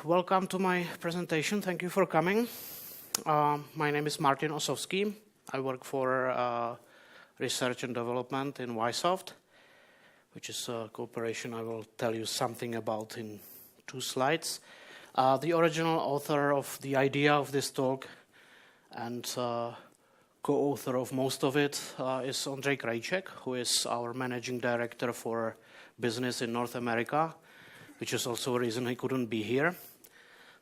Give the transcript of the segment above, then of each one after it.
welcome to my presentation. Thank you for coming. My name is Martin Osovský. I work for research and development in Ysoft, which is a corporation I will tell you something about in 2 slides. The original author of the idea of this talk and co-author of most of it is Ondřej Krajček, who is our managing director for business in North America, which is also a reason he couldn't be here.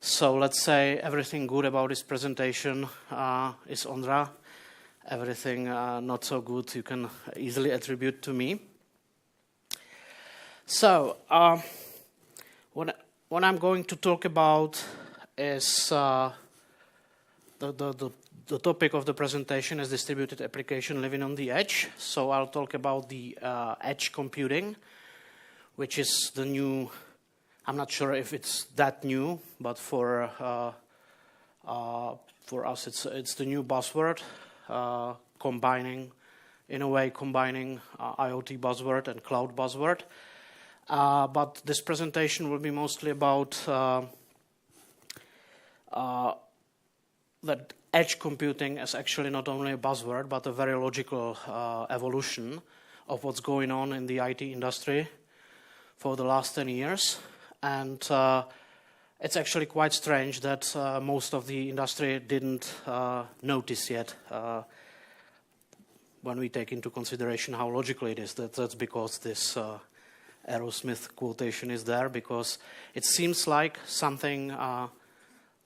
So let's say everything good about this presentation is Ondra. Everything not so good you can easily attribute to me. So what I'm going to talk about is the topic of the presentation is distributed application living on the edge. So I'll talk about the edge computing, which is the new. I'm not sure if it's that new, but for us it's the new buzzword, combining IoT buzzword and cloud buzzword. But this presentation will be mostly about that edge computing is actually not only a buzzword, but a very logical evolution of what's going on in the IT industry for the last 10 years. And it's actually quite strange that most of the industry didn't notice yet when we take into consideration how logical it is. That's because this Aerosmith quotation is there, because it seems like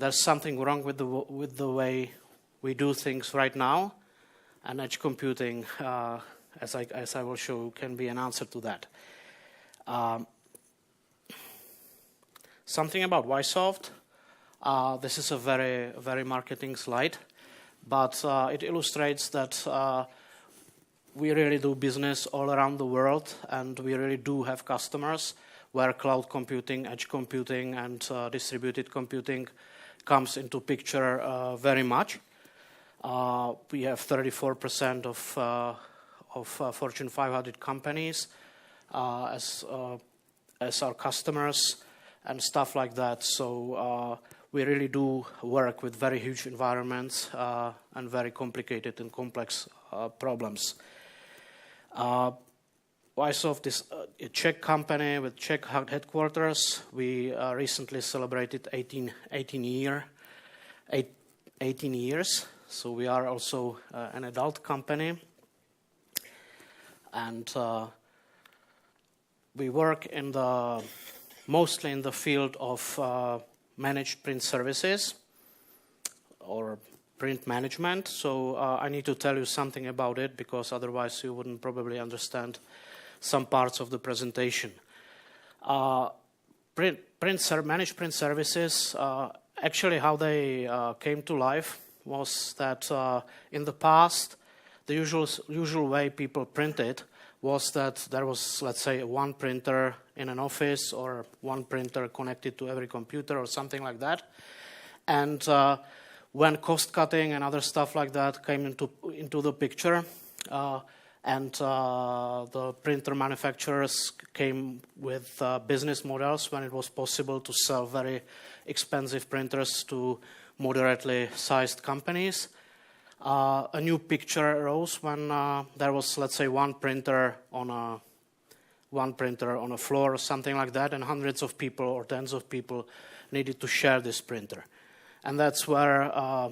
there's something wrong with the way we do things right now, and edge computing, as I will show, can be an answer to that. Something about Ysoft. This is a very marketing slide, but it illustrates that we really do business all around the world, and we really do have customers where cloud computing, edge computing, and distributed computing comes into picture very much. We have 34% of Fortune 500 companies as our customers and stuff like that. So we really do work with very huge environments and very complicated and complex problems. Ysoft is a Czech company with Czech headquarters. We recently celebrated 18 years. So we are also an adult company. And we work mostly in the field of managed print services or print management. So I need to tell you something about it, because otherwise you wouldn't probably understand some parts of the presentation. Managed print services, actually how they came to life was that in the past, the usual way people printed was that there was, let's say, one printer in an office or one printer connected to every computer or something like that. And when cost cutting and other stuff like that came into the picture, and the printer manufacturers came with business models when it was possible to sell very expensive printers to moderately sized companies. A new picture arose when there was, let's say, one printer on a floor or something like that, and hundreds of people or tens of people needed to share this printer. And that's where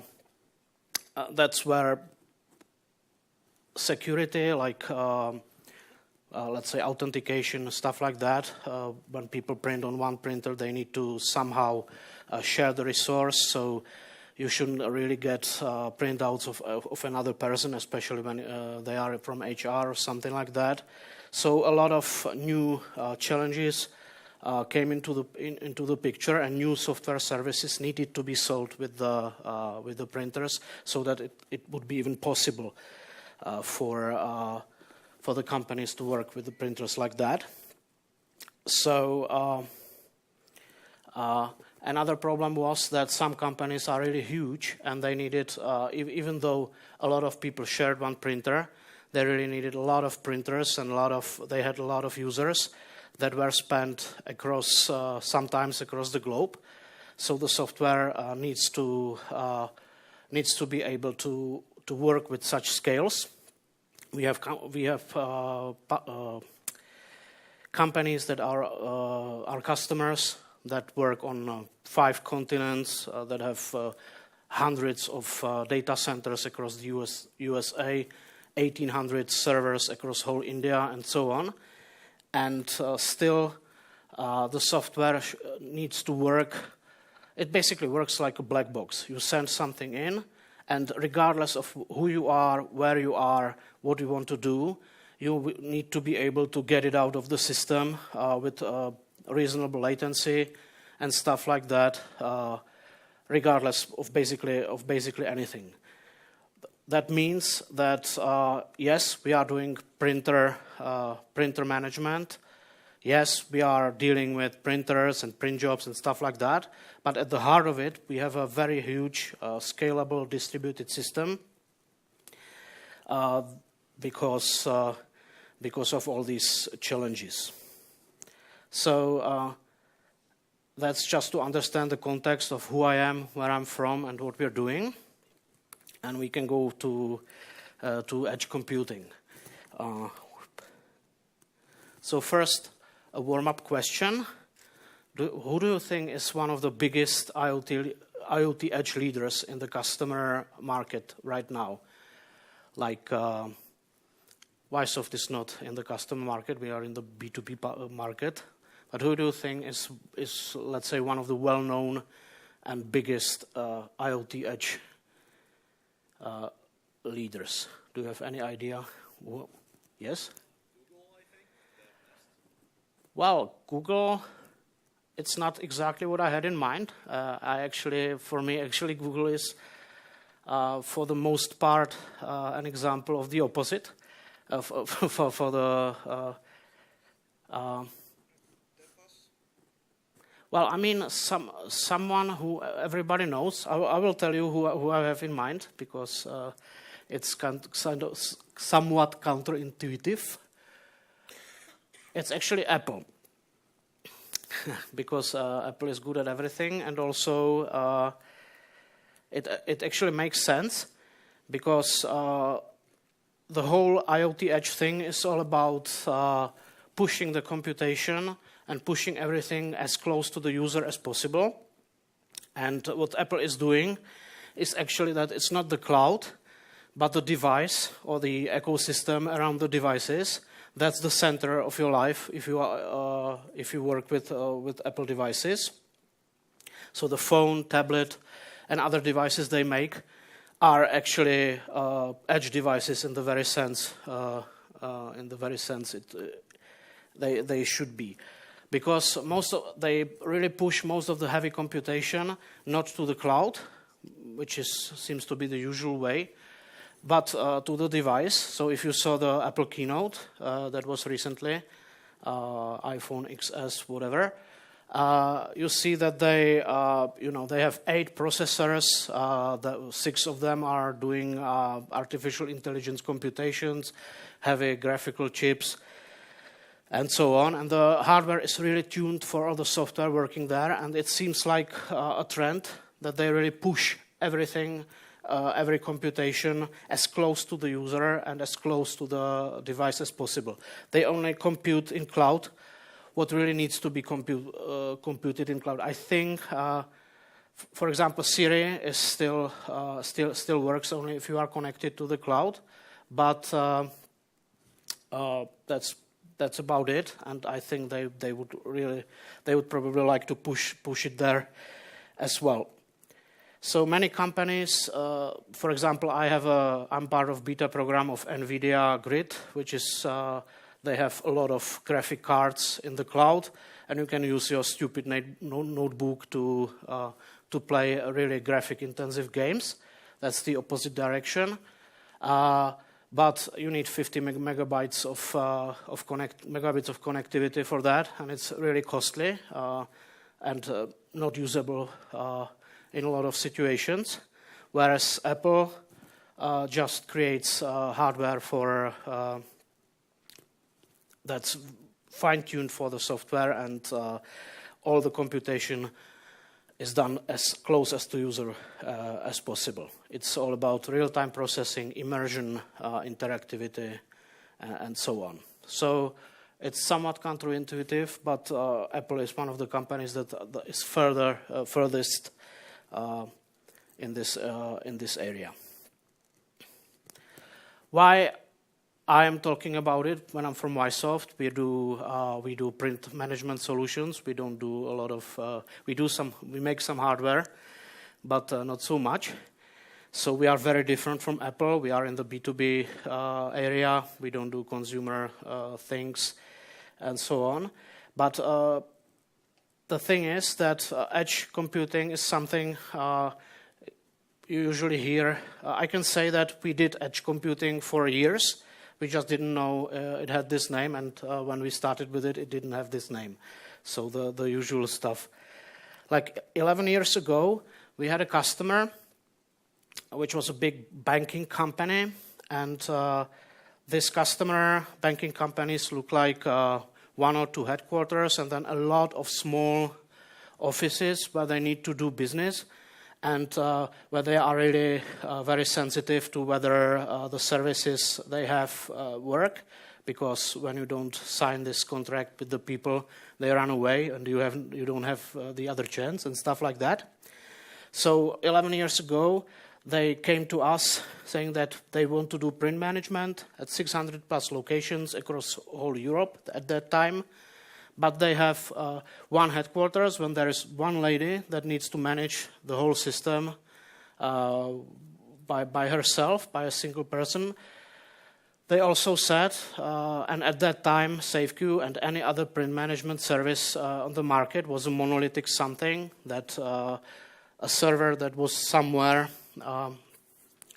security, like let's say authentication, stuff like that. When people print on one printer, they need to somehow share the resource. So you shouldn't really get printouts of another person, especially when they are from HR or something like that. So a lot of new challenges came into the picture, and new software services needed to be sold with the printers, so that it would be even possible for the companies to work with the printers like that. So another problem was that some companies are really huge, and they needed, even though a lot of people shared one printer, they really needed a lot of printers, and they had a lot of users that were spent sometimes across the globe. So the software needs to be able to work with such scales. We have companies that are our customers that work on 5 continents, that have hundreds of data centers across the USA, 1,800 servers across whole India, and so on. And still, the software needs to work. It basically works like a black box. You send something in, and regardless of who you are, where you are, what you want to do, you need to be able to get it out of the system with reasonable latency and stuff like that, regardless of basically anything. That means that yes, we are doing printer management. Yes, we are dealing with printers and print jobs and stuff like that. But at the heart of it, we have a very huge, scalable, distributed system because of all these challenges. So that's just to understand the context of who I am, where I'm from, and what we're doing. And we can go to edge computing. So first, a warm-up question. Who do you think is one of the biggest IoT edge leaders in the customer market right now? Like, Ysoft is not in the customer market. We are in the B2B market. But who do you think is let's say, one of the well-known and biggest IoT edge leaders? Do you have any idea? Yes? Google, I think. Well, Google, it's not exactly what I had in mind. For me, Google is, for the most part, an example of the opposite. For the well, I mean, someone who everybody knows. I will tell you who I have in mind because it's kind of somewhat counterintuitive. It's actually Apple, because Apple is good at everything, and also it actually makes sense because the whole IoT edge thing is all about pushing the computation and pushing everything as close to the user as possible. And what Apple is doing is actually that it's not the cloud, but the device or the ecosystem around the devices. That's the center of your life if you work with Apple devices. So the phone, tablet, and other devices they make are actually edge devices in the very sense they should be, because they really push most of the heavy computation not to the cloud, which seems to be the usual way, but to the device. So if you saw the Apple keynote that was recently, iPhone XS, whatever, you see that they have 8 processors. 6 of them are doing artificial intelligence computations, heavy graphical chips, and so on. And the hardware is really tuned for all the software working there. And it seems like a trend that they really push everything, every computation as close to the user and as close to the device as possible. They only compute in cloud what really needs to be computed in cloud. I think, for example, Siri is still works only if you are connected to the cloud, but that's about it. And I think they would probably like to push it there as well. So many companies, for example, I'm part of beta program of NVIDIA Grid, which is they have a lot of graphic cards in the cloud, and you can use your stupid notebook to play really graphic-intensive games. That's the opposite direction. But you need 50 megabits of connectivity for that, and it's really costly and not usable in a lot of situations. Whereas Apple just creates hardware for that's fine-tuned for the software, and all the computation is done as close as to user as possible. It's all about real-time processing, immersion, interactivity, and so on. So it's somewhat counterintuitive, but Apple is one of the companies that is furthest in this area. Why I am talking about it? When I'm from Ysoft, we do print management solutions. We don't do a lot of we make some hardware, but not so much. So we are very different from Apple. We are in the B2B area. We don't do consumer things and so on. But the thing is that edge computing is something you usually hear. I can say that we did edge computing for years. We just didn't know it had this name, and when we started with it, it didn't have this name. So the usual stuff. Like 11 years ago, we had a customer, which was a big banking company, and this customer, banking companies look like one or two headquarters, and then a lot of small offices where they need to do business, and where they are really very sensitive to whether the services they have work, because when you don't sign this contract with the people, they run away, and you don't have the other chance and stuff like that. So 11 years ago, they came to us saying that they want to do print management at 600 plus locations across all Europe at that time. But they have one headquarters when there is one lady that needs to manage the whole system by herself, by a single person. They also said, and at that time, SafeQ and any other print management service on the market was a monolithic something, that a server that was somewhere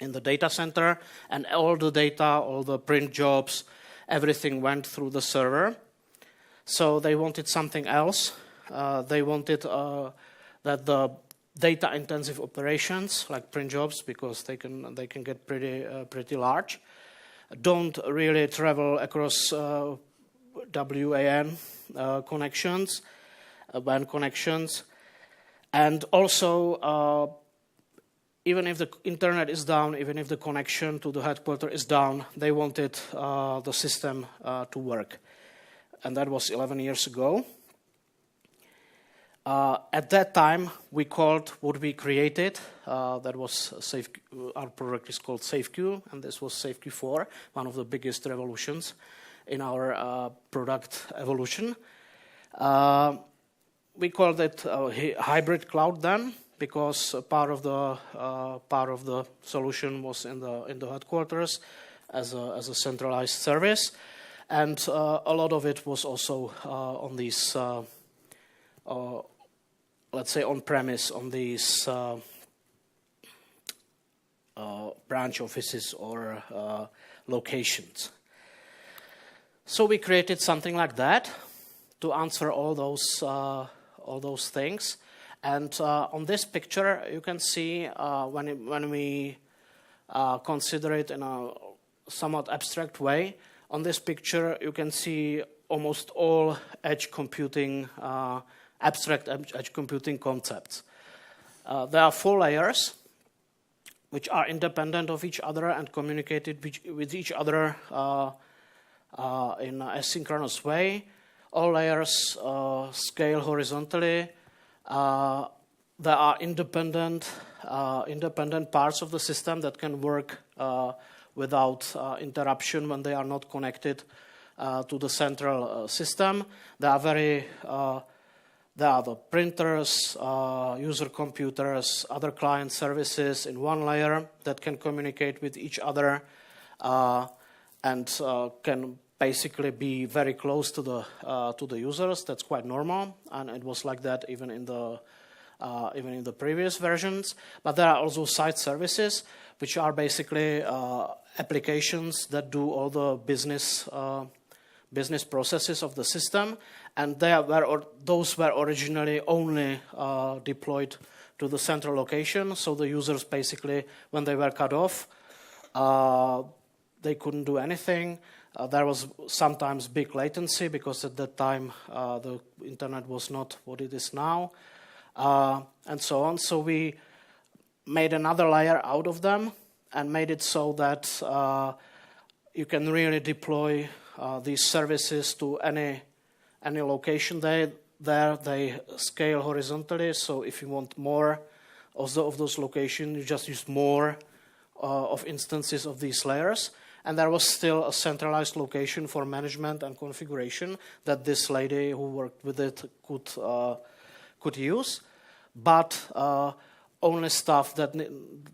in the data center, and all the data, all the print jobs, everything went through the server. So they wanted something else. They wanted that the data-intensive operations, like print jobs, because they can get pretty large, don't really travel across WAN connections, WAN connections, and also even if the internet is down, even if the connection to the headquarters is down, they wanted the system to work. And that was 11 years ago. At that time, we called what we created. That was our product is called SafeQ, and this was SafeQ 4, one of the biggest revolutions in our product evolution. We called it hybrid cloud then, because part of the solution was in the headquarters as a centralized service. And a lot of it was also on these, let's say, on-premise, on these branch offices or locations. So we created something like that to answer all those things. And on this picture, you can see when we consider it in a somewhat abstract way. On this picture, you can see almost all edge computing, abstract edge computing concepts. There are 4 layers, which are independent of each other and communicated with each other in an asynchronous way. All layers scale horizontally. There are independent parts of the system that can work without interruption when they are not connected to the central system. There are the printers, user computers, other client services in one layer that can communicate with each other and can basically be very close to the users. That's quite normal, and it was like that even in the previous versions. But there are also side services, which are basically applications that do all the business processes of the system, and those were originally only deployed to the central location. So the users basically, when they were cut off, they couldn't do anything. There was sometimes big latency because at that time the internet was not what it is now. and so on. So we made another layer out of them and made it so that you can really deploy these services to any location there. They scale horizontally, so if you want more of those locations, you just use more of instances of these layers. And there was still a centralized location for management and configuration that this lady who worked with it could use. But only stuff that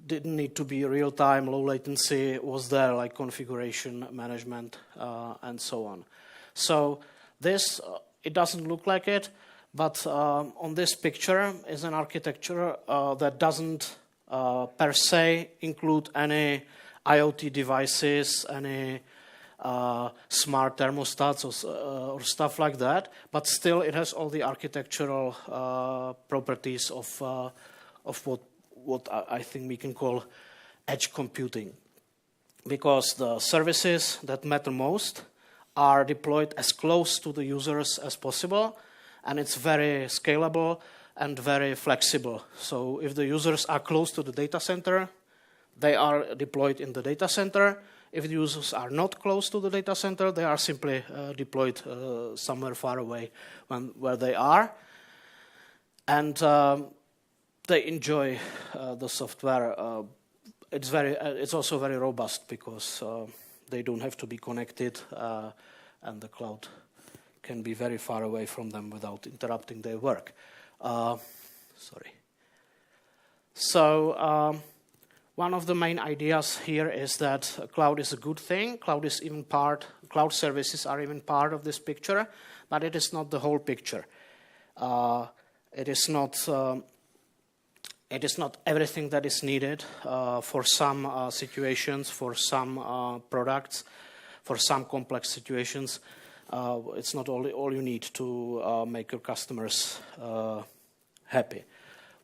didn't need to be real-time, low latency was there, like configuration, management, and so on. So this, it doesn't look like it, but on this picture is an architecture that doesn't per se include any IoT devices, any smart thermostats or stuff like that, but still it has all the architectural properties of what I think we can call edge computing. Because the services that matter most are deployed as close to the users as possible, and it's very scalable and very flexible. So if the users are close to the data center, they are deployed in the data center. If the users are not close to the data center, they are simply deployed somewhere far away where they are. And they enjoy the software. It's also very robust because they don't have to be connected, and the cloud can be very far away from them without interrupting their work. So one of the main ideas here is that cloud is a good thing. Cloud services are even part of this picture, but it is not the whole picture. It is not everything that is needed for some situations, for some products, for some complex situations. It's not all you need to make your customers happy.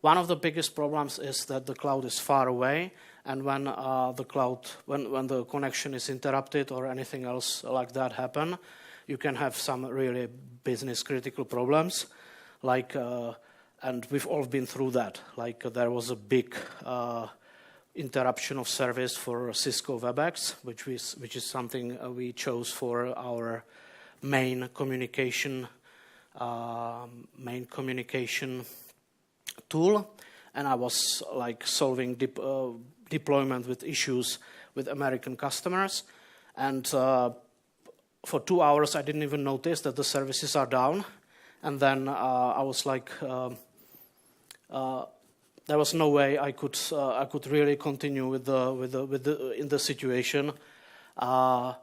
One of the biggest problems is that the cloud is far away, and when the connection is interrupted or anything else like that happen, you can have some really business critical problems, like. And we've all been through that. Like there was a big interruption of service for Cisco WebEx, which is something we chose for our main communication tool, and I was like solving deployment with issues with American customers, and for 2 hours I didn't even notice that the services are down, and then I was like. There was no way I could really continue in the situation, and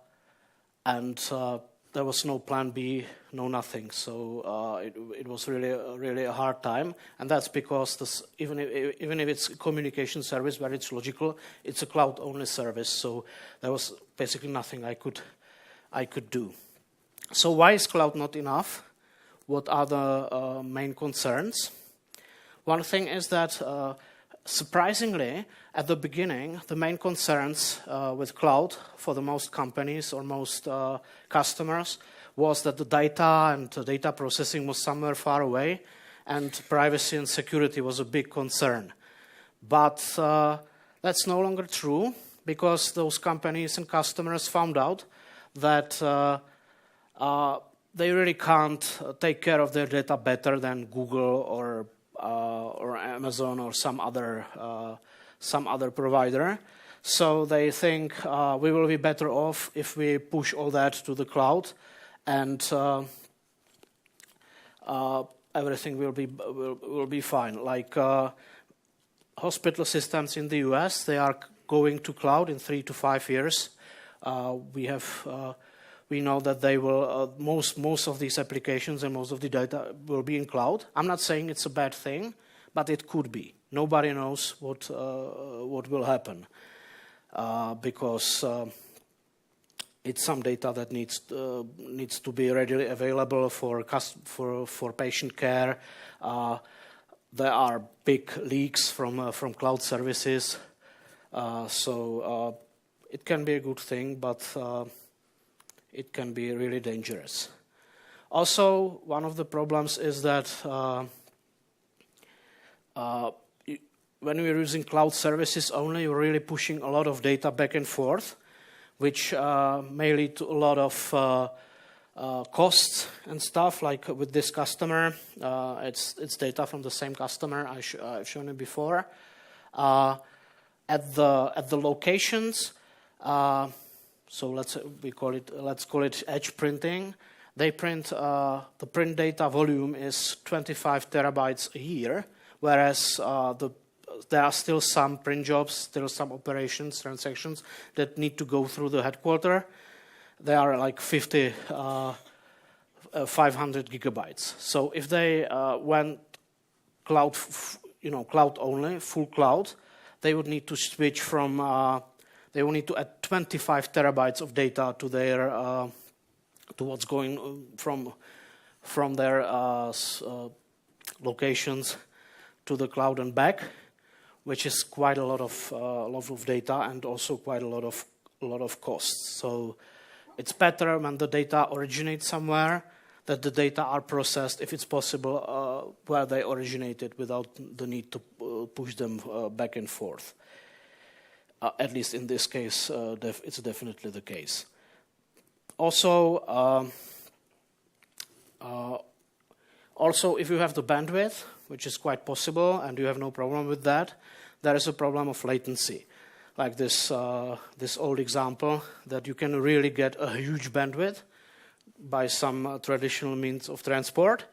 there was no plan B, no nothing. So it was really a hard time, and that's because even if it's a communication service where it's logical, it's a cloud only service. So there was basically nothing I could do. So why is cloud not enough? What are the main concerns? One thing is that, surprisingly, at the beginning, the main concerns with cloud for the most companies or most customers was that the data and the data processing was somewhere far away, and privacy and security was a big concern. But that's no longer true, because those companies and customers found out that they really can't take care of their data better than Google or Amazon or some other provider. So they think we will be better off if we push all that to the cloud, and everything will be fine. Like hospital systems in the US, they are going to cloud in 3 to 5 years. We know that they will most of these applications and most of the data will be in cloud. I'm not saying it's a bad thing, but it could be. Nobody knows what will happen because it's some data that needs to be readily available for patient care. There are big leaks from cloud services, so it can be a good thing, but it can be really dangerous. Also, one of the problems is that when we're using cloud services only, you're really pushing a lot of data back and forth, which may lead to a lot of costs and stuff. Like with this customer, it's data from the same customer I've shown you before. At the locations, so let's call it edge printing. They print the print data volume is 25 terabytes a year, whereas there are still some print jobs, still some operations, transactions that need to go through the headquarters. They are like 500 gigabytes. So if they went cloud, cloud only, full cloud, they would need to switch from. They will need to add 25 terabytes of data to their to what's going from their locations to the cloud and back, which is quite a lot of data and also quite a lot of costs. So it's better when the data originates somewhere, that the data are processed, if it's possible, where they originated without the need to push them back and forth. At least in this case, it's definitely the case. Also, if you have the bandwidth, which is quite possible, and you have no problem with that, there is a problem of latency. Like this old example, that you can really get a huge bandwidth by some traditional means of transport,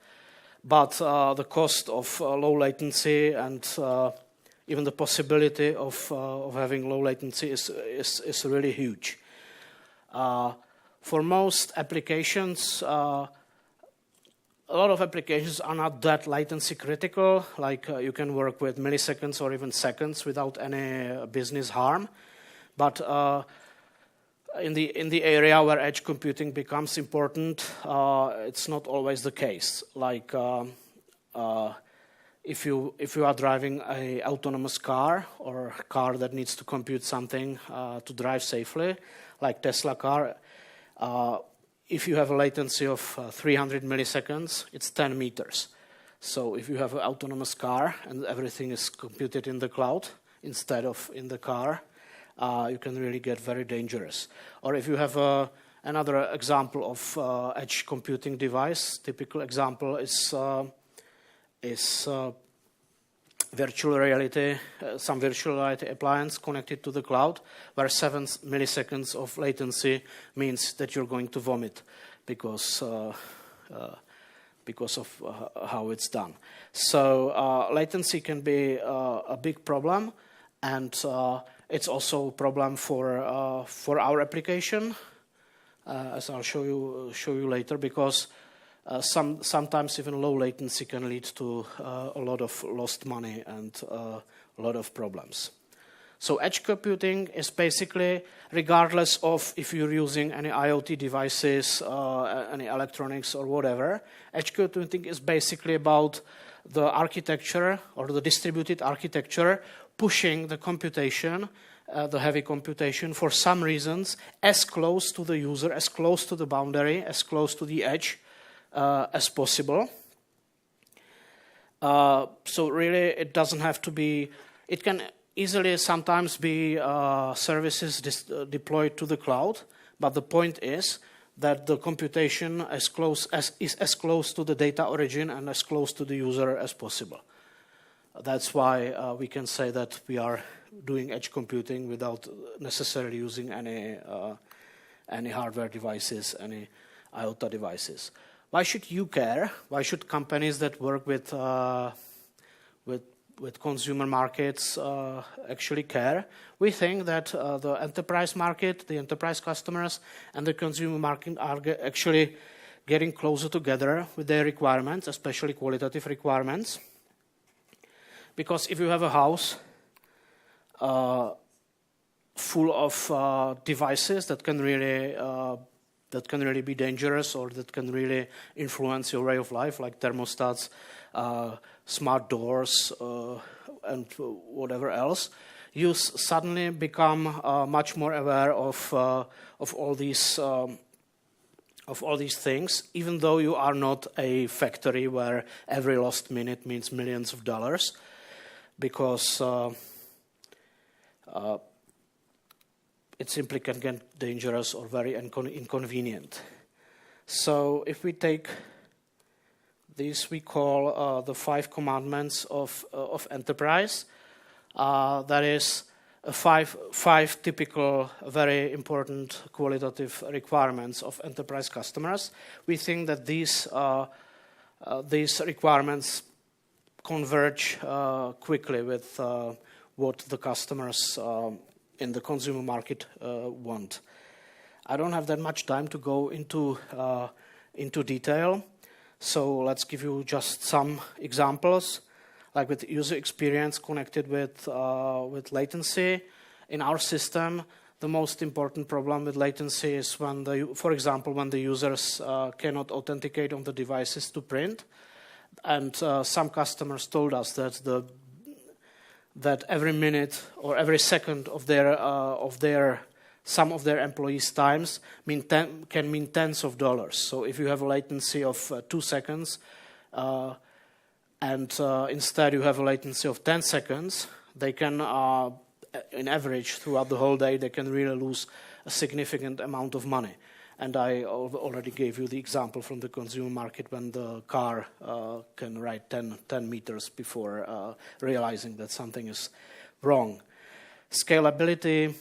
but the cost of low latency and even the possibility of having low latency is really huge. For most applications, a lot of applications are not that latency critical, like you can work with milliseconds or even seconds without any business harm. But in the area where edge computing becomes important, it's not always the case. Like if you are driving an autonomous car or a car that needs to compute something to drive safely, like Tesla car, if you have a latency of 300 milliseconds, it's 10 meters. So if you have an autonomous car and everything is computed in the cloud instead of in the car, you can really get very dangerous. Or if you have another example of edge computing device, typical example is virtual reality, some virtual reality appliance connected to the cloud, where 7 milliseconds of latency means that you're going to vomit because of how it's done. So latency can be a big problem, and it's also a problem for our application, as I'll show you later, because sometimes even low latency can lead to a lot of lost money and a lot of problems. So edge computing is basically, regardless of if you're using any IoT devices, any electronics or whatever, edge computing is basically about the architecture or the distributed architecture pushing the computation, the heavy computation, for some reasons, as close to the user, as close to the boundary, as close to the edge as possible. So really, it doesn't have to be. It can easily sometimes be services deployed to the cloud, but the point is that the computation is as close to the data origin and as close to the user as possible. That's why we can say that we are doing edge computing without necessarily using any hardware devices, any IoT devices. Why should you care? Why should companies that work with consumer markets actually care? We think that the enterprise market, the enterprise customers, and the consumer market are actually getting closer together with their requirements, especially qualitative requirements. Because if you have a house full of devices that can really be dangerous or that can really influence your way of life, like thermostats, smart doors, and whatever else, you suddenly become much more aware of all these things, even though you are not a factory where every lost minute means millions of dollars. because it simply can get dangerous or very inconvenient. So if we take these, we call the 5 commandments of enterprise. That is five typical, very important qualitative requirements of enterprise customers. We think that these requirements converge quickly with what the customers in the consumer market want. I don't have that much time to go into detail, so let's give you just some examples. Like with user experience connected with latency. In our system, the most important problem with latency is when, for example, when the users cannot authenticate on the devices to print. And some customers told us that every minute or every second of some of their employees' times can mean tens of dollars. So if you have a latency of 2 seconds, and instead you have a latency of 10 seconds, they can, in average, throughout the whole day, they can really lose a significant amount of money. And I already gave you the example from the consumer market when the car can ride 10 meters before realizing that something is wrong. Scalability,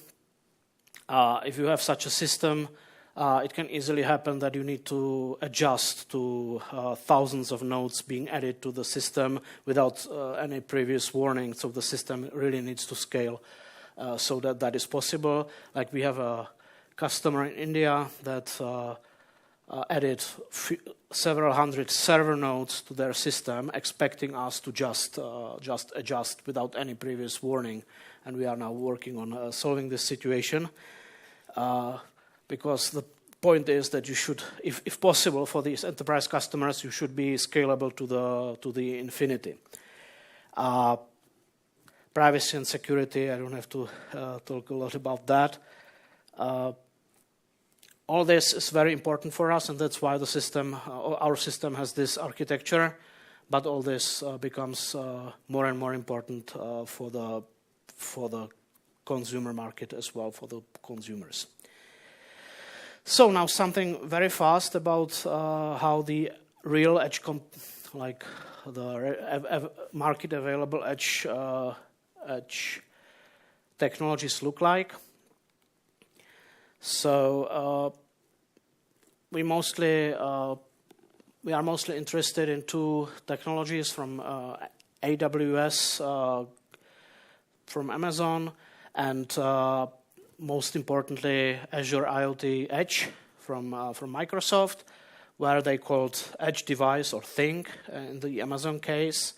if you have such a system, it can easily happen that you need to adjust to thousands of nodes being added to the system without any previous warning. So the system really needs to scale so that is possible. Like we have a customer in India that added several hundred server nodes to their system, expecting us to just adjust without any previous warning. And we are now working on solving this situation. Because the point is that you should, if possible, for these enterprise customers, you should be scalable to the infinity. Privacy and security, I don't have to talk a lot about that. All this is very important for us, and that's why our system has this architecture. But all this becomes more and more important for the consumer market as well, for the consumers. So now something very fast about how the real edge, like the market available edge technologies look like. So we are mostly interested in 2 technologies from AWS, from Amazon, and most importantly, Azure IoT Edge from Microsoft, where they called edge device or thing in the Amazon case.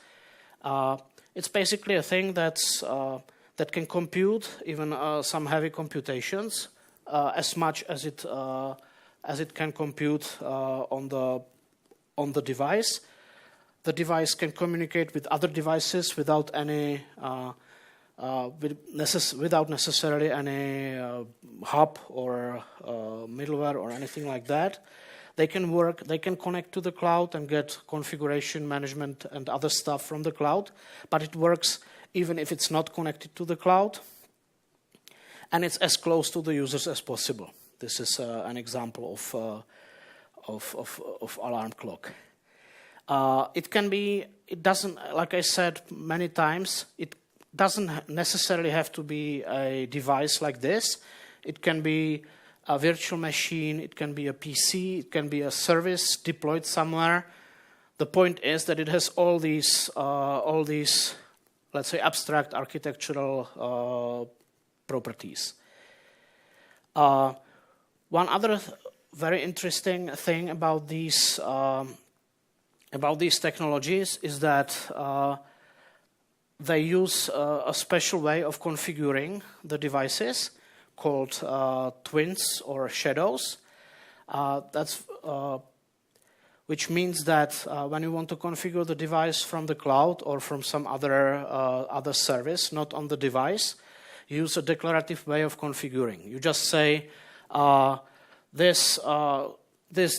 It's basically a thing that can compute even some heavy computations as much as it can compute on the device. The device can communicate with other devices without necessarily any hub or middleware or anything like that. They can connect to the cloud and get configuration management and other stuff from the cloud, but it works even if it's not connected to the cloud, and it's as close to the users as possible. This is an example of alarm clock. It doesn't, like I said many times, it doesn't necessarily have to be a device like this. It can be a virtual machine, it can be a PC, it can be a service deployed somewhere. The point is that it has all these, let's say, abstract architectural properties. One other very interesting thing about these technologies is that they use a special way of configuring the devices called twins or shadows. Which means that when you want to configure the device from the cloud or from some other service, not on the device, you use a declarative way of configuring. You just say, this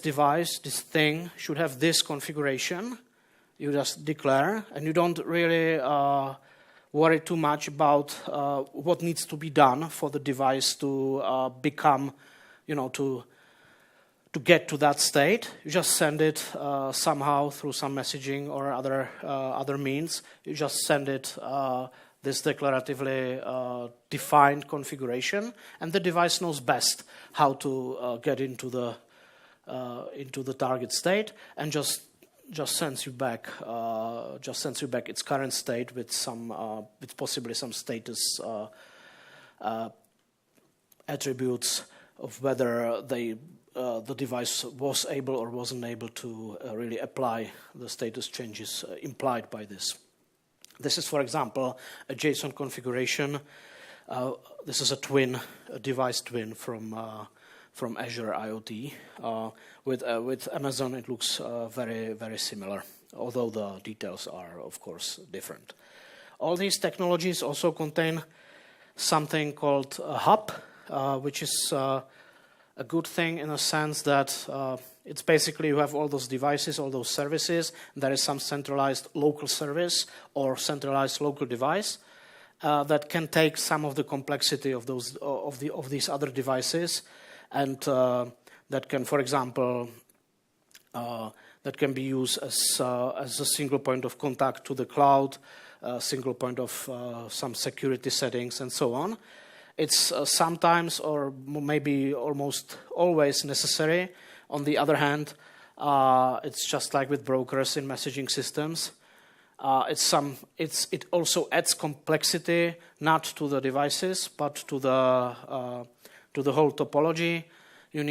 device, this thing, should have this configuration. You just declare, and you don't really worry too much about what needs to be done for the device to become, to get to that state. You just send it somehow through some messaging or other means. You just send it this declaratively defined configuration, and the device knows best how to get into the target state, and just sends you back its current state with possibly some status attributes of whether the device was able or wasn't able to really apply the status changes implied by this. This is, for example, a JSON configuration. This is a device twin from Azure IoT. With Amazon, it looks very, very similar, although the details are, of course, different. All these technologies also contain something called a hub, which is a good thing in a sense that it's basically you have all those devices, all those services. There is some centralized local service or centralized local device that can take some of the complexity of these other devices, and that can, for example, that can be used as a single point of contact to the cloud, a single point of some security settings, and so on. It's sometimes, or maybe almost always, necessary. On the other hand, it's just like with brokers in messaging systems. It also adds complexity, not to the devices, but to the whole topology. You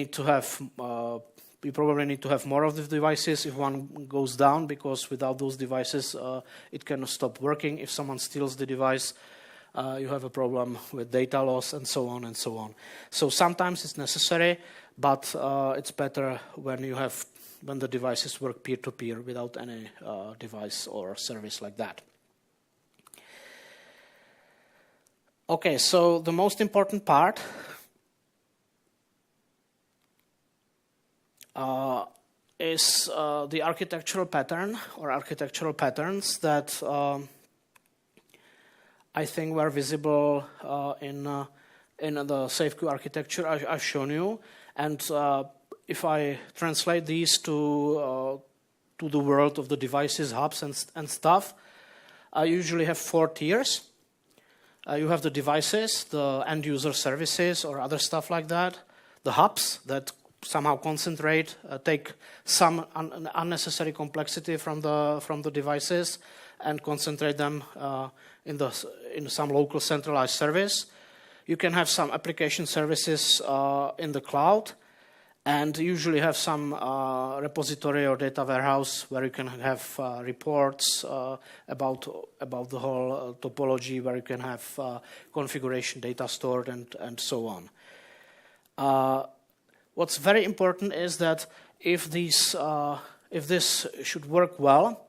probably need to have more of the devices if one goes down, because without those devices, it can stop working. If someone steals the device, you have a problem with data loss, and so on and so on. So sometimes it's necessary, but it's better when the devices work peer-to-peer without any device or service like that. Okay, so the most important part is the architectural pattern or architectural patterns that I think were visible in the SafeQ architecture I've shown you. And if I translate these to the world of the devices, hubs, and stuff, I usually have 4 tiers. You have the devices, the end-user services, or other stuff like that. The hubs that somehow concentrate, take some unnecessary complexity from the devices and concentrate them in some local centralized service. You can have some application services in the cloud, and usually have some repository or data warehouse where you can have reports about the whole topology, where you can have configuration data stored and so on. What's very important is that if this should work well,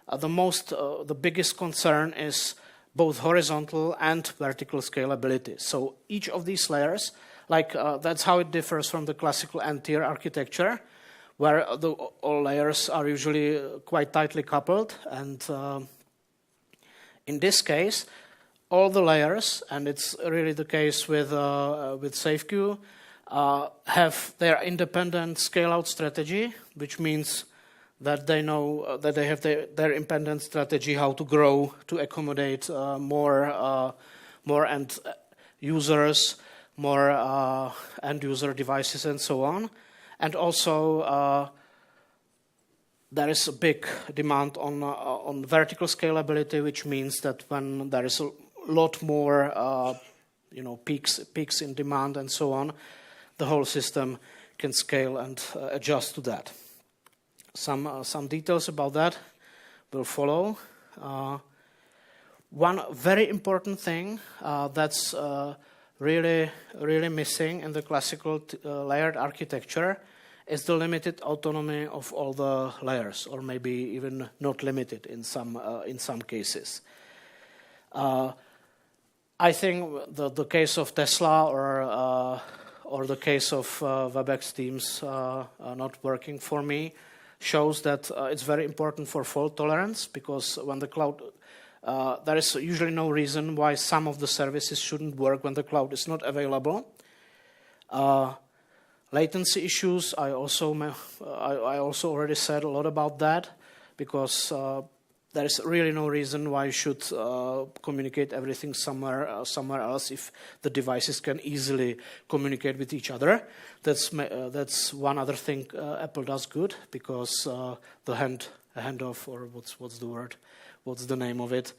the biggest concern is both horizontal and vertical scalability. So each of these layers, that's how it differs from the classical N-tier architecture, where all layers are usually quite tightly coupled. And in this case, all the layers, and it's really the case with SafeQ, have their independent scale-out strategy, which means that they know that they have their independent strategy how to grow to accommodate more end users, more end-user devices, and so on. And also, there is a big demand on vertical scalability, which means that when there is a lot more, peaks in demand and so on, the whole system can scale and adjust to that. Some details about that will follow. One very important thing that's really missing in the classical layered architecture is the limited autonomy of all the layers, or maybe even not limited in some cases. I think the case of Tesla or the case of WebEx Teams not working for me shows that it's very important for fault tolerance, because when the cloud there is usually no reason why some of the services shouldn't work when the cloud is not available. Latency issues, I also already said a lot about that, because there is really no reason why you should communicate everything somewhere else if the devices can easily communicate with each other. That's one other thing Apple does good, because the handoff, or what's the word? What's the name of it?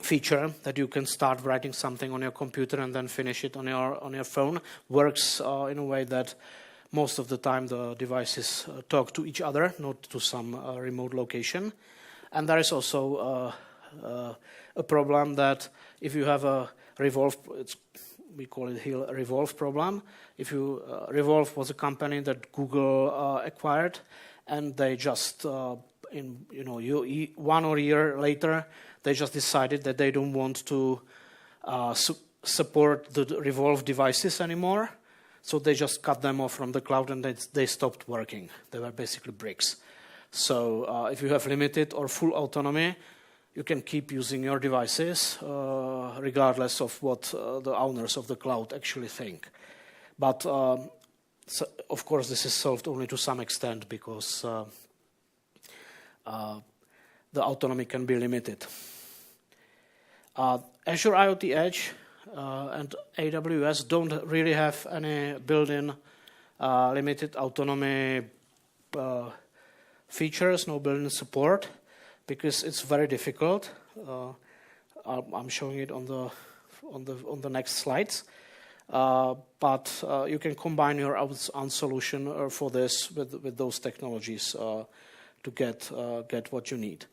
Feature that you can start writing something on your computer and then finish it on your phone works in a way that most of the time the devices talk to each other, not to some remote location. And there is also a problem that if you have a Revolve, we call it here a Revolve problem. If you Revolve was a company that Google acquired, and they just 1 year later they just decided that they don't want to support the Revolve devices anymore. So they just cut them off from the cloud, and they stopped working. They were basically bricks. So if you have limited or full autonomy, you can keep using your devices regardless of what the owners of the cloud actually think. But so of course, this is solved only to some extent, because the autonomy can be limited. Azure IoT Edge and AWS don't really have any built-in limited autonomy features, no built-in support, because it's very difficult. I'm showing it on the next slides. But you can combine your own solution for this with those technologies to get what you need.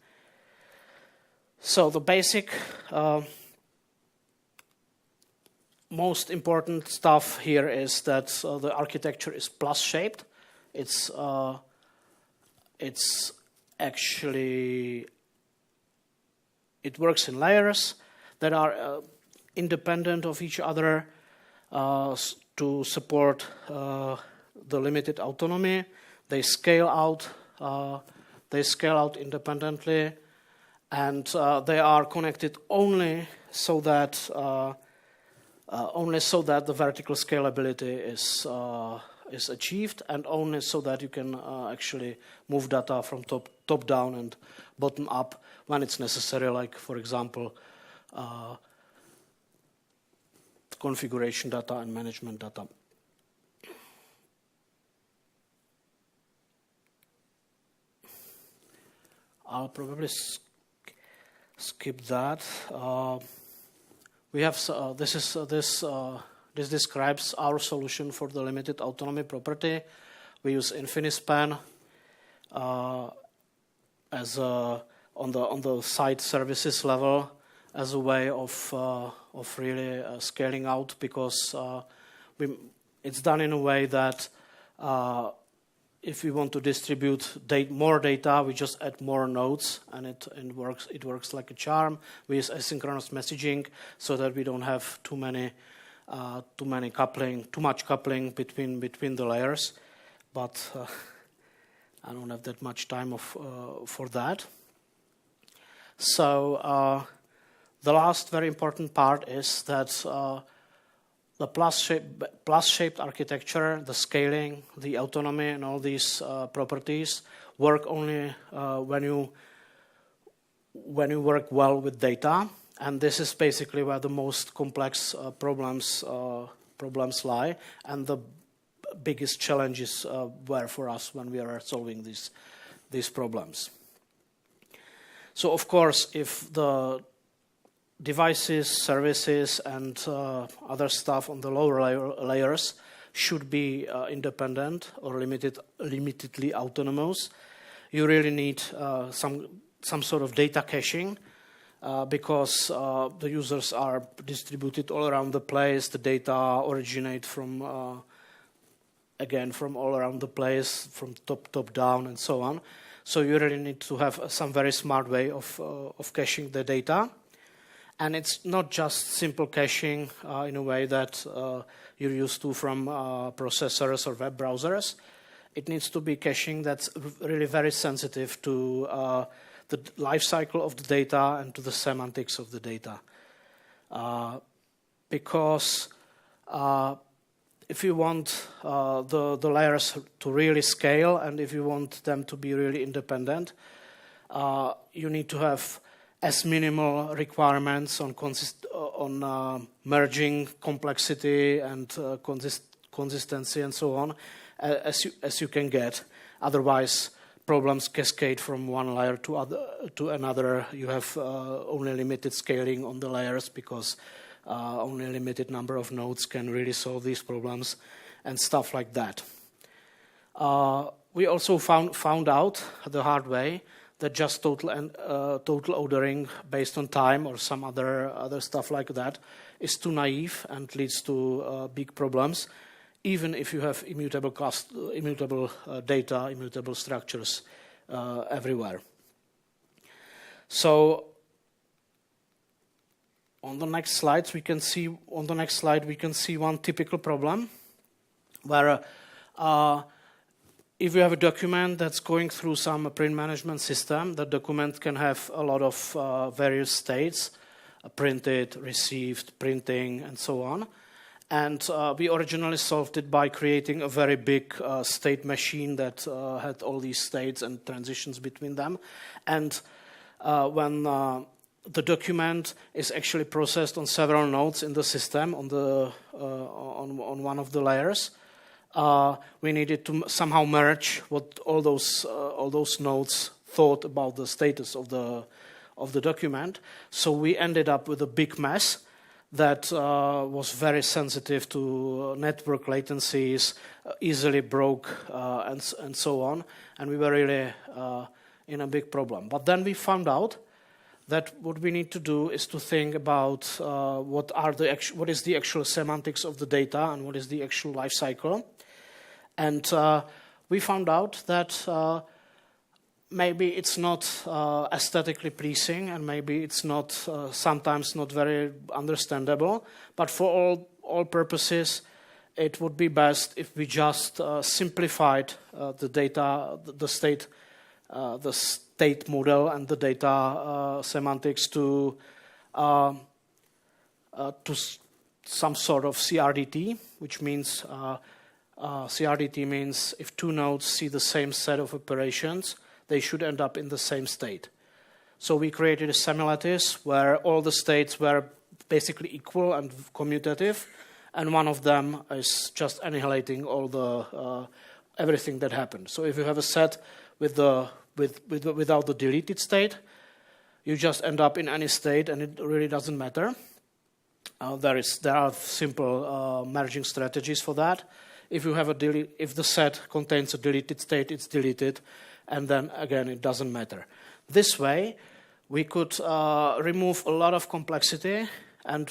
So the basic most important stuff here is that the architecture is plus-shaped. It's actually, it works in layers that are independent of each other to support the limited autonomy. They scale out independently, and they are connected only so that the vertical scalability is achieved, and only so that you can actually move data from top down and bottom up when it's necessary, like, for example, configuration data and management data. I'll probably skip that. We have this describes our solution for the limited autonomy property. We use InfiniSpan as on the site services level as a way of really scaling out, because it's done in a way that if we want to distribute more data, we just add more nodes, and it works like a charm. We use asynchronous messaging so that we don't have too much coupling between the layers. But I don't have that much time for that. So the last very important part is that the plus-shaped architecture, the scaling, the autonomy, and all these properties work only when you work well with data, and this is basically where the most complex problems lie, and the biggest challenges were for us when we are solving these problems. So, of course, if the devices, services, and other stuff on the lower layers should be independent or limitedly autonomous, you really need some sort of data caching, because the users are distributed all around the place. The data originate from all around the place, from top down, and so on. So you really need to have some very smart way of caching the data. And it's not just simple caching in a way that you're used to from processors or web browsers. It needs to be caching that's really very sensitive to the the life cycle of the data and to the semantics of the data. Because if you want the layers to really scale and if you want them to be really independent, you need to have as minimal requirements on merging complexity and consistency and so on as you can get. Otherwise, problems cascade from one layer to another. You have only limited scaling on the layers because only a limited number of nodes can really solve these problems and stuff like that. We also found out the hard way that just total ordering based on time or some other stuff like that is too naive and leads to big problems, even if you have immutable data, immutable structures everywhere. So on the next slide we can see one typical problem where if you have a document that's going through some print management system, the document can have a lot of various states, printed, received, printing, and so on. And we originally solved it by creating a very big state machine that had all these states and transitions between them. And when the document is actually processed on several nodes in the system on one of the layers, we needed to somehow merge what all those nodes thought about the status of the document. So we ended up with a big mess that was very sensitive to network latencies, easily broke, and so on. And we were really in a big problem. But then we found out that what we need to do is to think about what is the actual semantics of the data and what is the actual life cycle. And we found out that maybe it's not aesthetically pleasing and maybe it's not sometimes not very understandable, but for all purposes it would be best if we just simplified the data, the state model and the data semantics to some sort of CRDT, which means CRDT means if two nodes see the same set of operations, they should end up in the same state. So we created a semi-lattice where all the states were basically equal and commutative, and one of them is just annihilating all the everything that happened. So if you have a set without the deleted state, you just end up in any state, and it really doesn't matter. There are simple merging strategies for that. If you have if the set contains a deleted state, it's deleted, and then again it doesn't matter. This way, we could remove a lot of complexity, and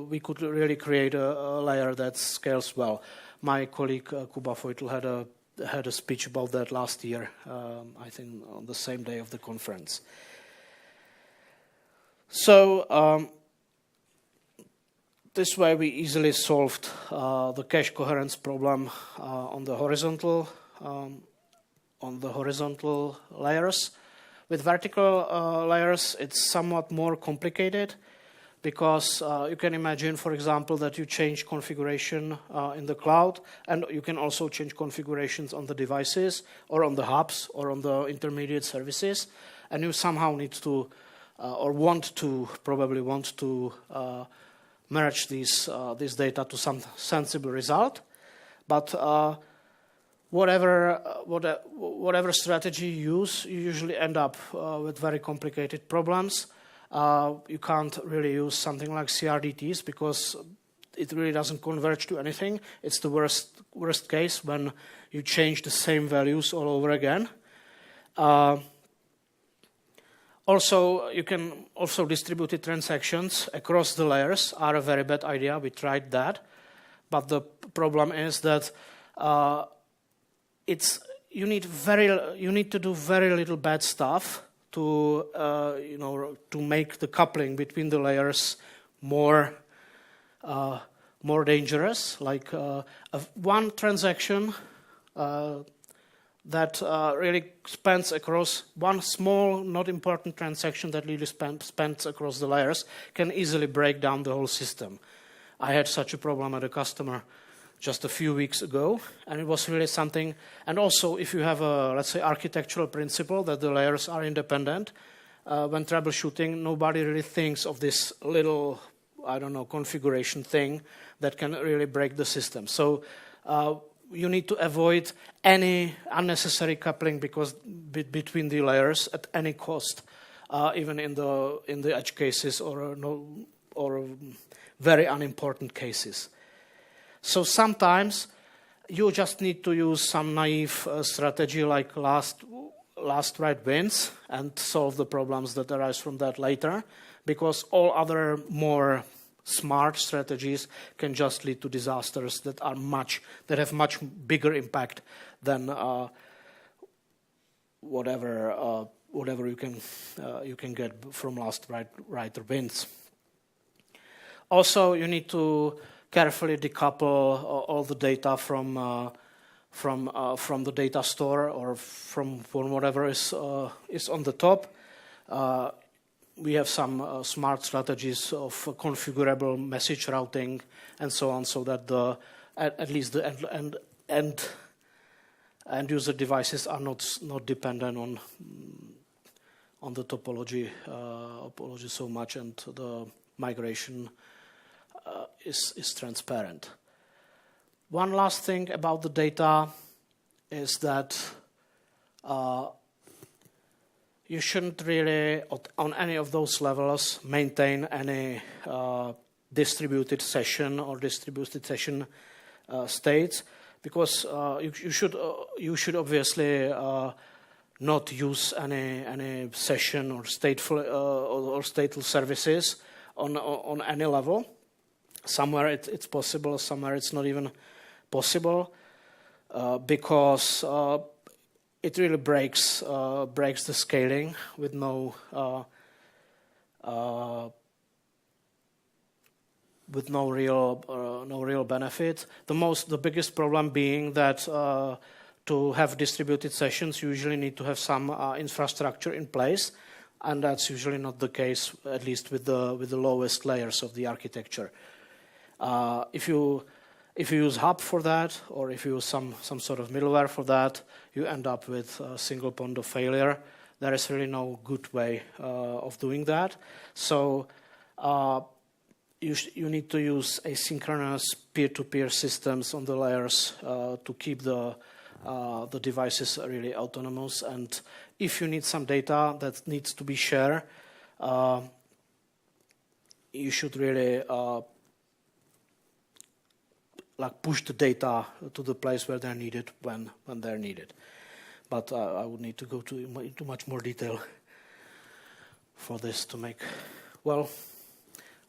we could really create a layer that scales well. My colleague Kuba Feutl had a speech about that last year, I think on the same day of the conference. So this way we easily solved the cache coherence problem on the horizontal layers. With vertical layers, it's somewhat more complicated because you can imagine, for example, that you change configuration in the cloud, and you can also change configurations on the devices or on the hubs or on the intermediate services, and you somehow need to probably want to merge this data to some sensible result. But whatever strategy you use, you usually end up with very complicated problems. You can't really use something like CRDTs because it really doesn't converge to anything. It's the worst case when you change the same values all over again. Also, distributed transactions across the layers are a very bad idea. We tried that, but the problem is that you need to do very little bad stuff to make the coupling between the layers more dangerous. Like one transaction that really spans across one small, not important transaction that really spans across the layers can easily break down the whole system. I had such a problem at a customer just a few weeks ago, and it was really something. And also, if you have a, let's say, architectural principle that the layers are independent, when troubleshooting, nobody really thinks of this little, I don't know, configuration thing that can really break the system. So you need to avoid any unnecessary coupling between the layers at any cost, even in the edge cases or very unimportant cases. So sometimes you just need to use some naive strategy like last right wins and solve the problems that arise from that later, because all other more smart strategies can just lead to disasters that have much bigger impact than whatever you can get from last right wins. Also, you need to carefully decouple all the data from the data store or from whatever is on the top. We have some smart strategies of configurable message routing and so on, so that at least the end user devices are not dependent on the topology so much, and the migration is transparent. One last thing about the data is that you shouldn't really, on any of those levels, maintain any distributed session or distributed session states, because you should obviously not use any session or stateful services on any level. Somewhere it's possible, somewhere it's not even possible, because it really breaks the scaling with no real benefit. The biggest problem being that to have distributed sessions, you usually need to have some infrastructure in place, and that's usually not the case, at least with the lowest layers of the architecture. If you use hub for that, or if you use some sort of middleware for that, you end up with a single point of failure. There is really no good way of doing that. So you need to use asynchronous peer-to-peer systems on the layers to keep the devices really autonomous. And if you need some data that needs to be shared, you should really push the data to the place where they're needed when they're needed. But I would need to go into much more detail for this to make. Well,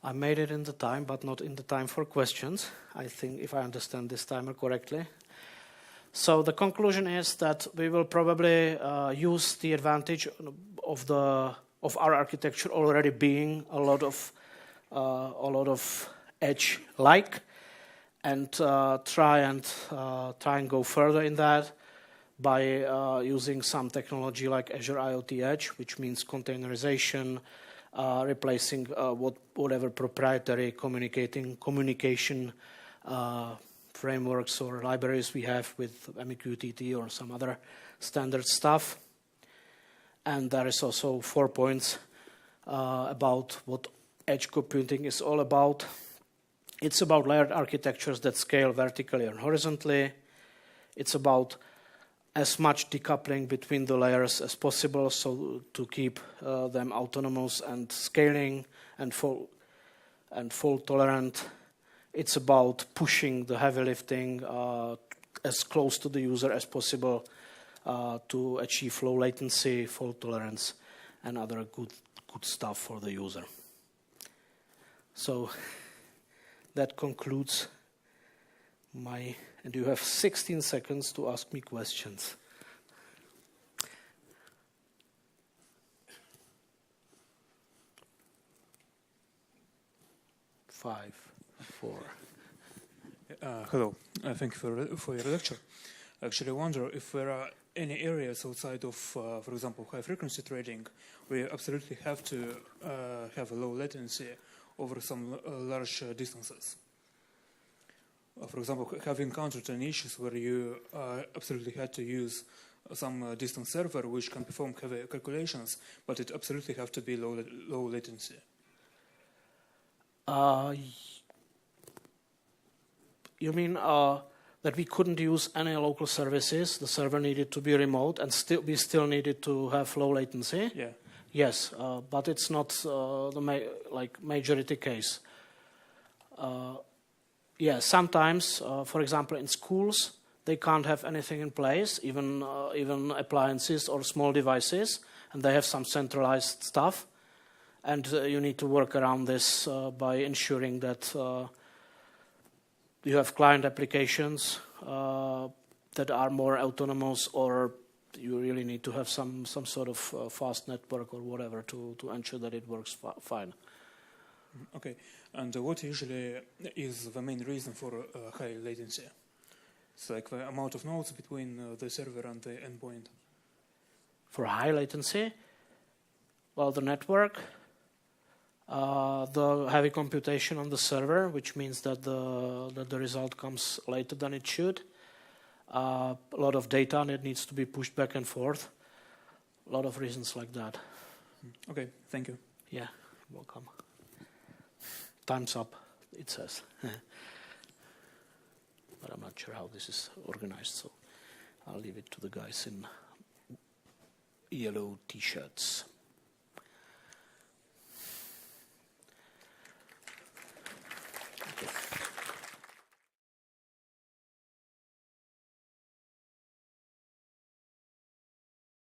I made it in the time, but not in the time for questions, I think, if I understand this timer correctly. So the conclusion is that we will probably use the advantage of our architecture already being a lot of edge-like, and try and go further in that by using some technology like Azure IoT Edge, which means containerization, replacing whatever proprietary communication frameworks or libraries we have with MQTT or some other standard stuff. And there is also 4 points about what edge computing is all about. It's about layered architectures that scale vertically and horizontally. It's about as much decoupling between the layers as possible, so to keep them autonomous and scaling and fault tolerant. It's about pushing the heavy lifting as close to the user as possible to achieve low latency, fault tolerance, and other good stuff for the user. So that concludes and you have 16 seconds to ask me questions. 5, 4. Hello, thank you for your lecture. Actually, I wonder if there are any areas outside of, for example, high-frequency trading, where you absolutely have to have a low latency over some large distances. For example, have you encountered any issues where you absolutely had to use some distant server which can perform heavy calculations, but it absolutely have to be low latency? You mean that we couldn't use any local services? The server needed to be remote, and we still needed to have low latency? Yeah. Yes, but it's not the majority case. Yeah, sometimes, for example, in schools, they can't have anything in place, even appliances or small devices, and they have some centralized stuff. And you need to work around this by ensuring that you have client applications that are more autonomous, or you really need to have some sort of fast network or whatever to ensure that it works fine. Okay, and what usually is the main reason for high latency? It's like the amount of nodes between the server and the endpoint. For high latency, well, the network, the heavy computation on the server, which means that the result comes later than it should. A lot of data that needs to be pushed back and forth. A lot of reasons like that. Okay, thank you. Yeah, welcome. Time's up, it says. But I'm not sure how this is organized, so I'll leave it to the guys in yellow t-shirts.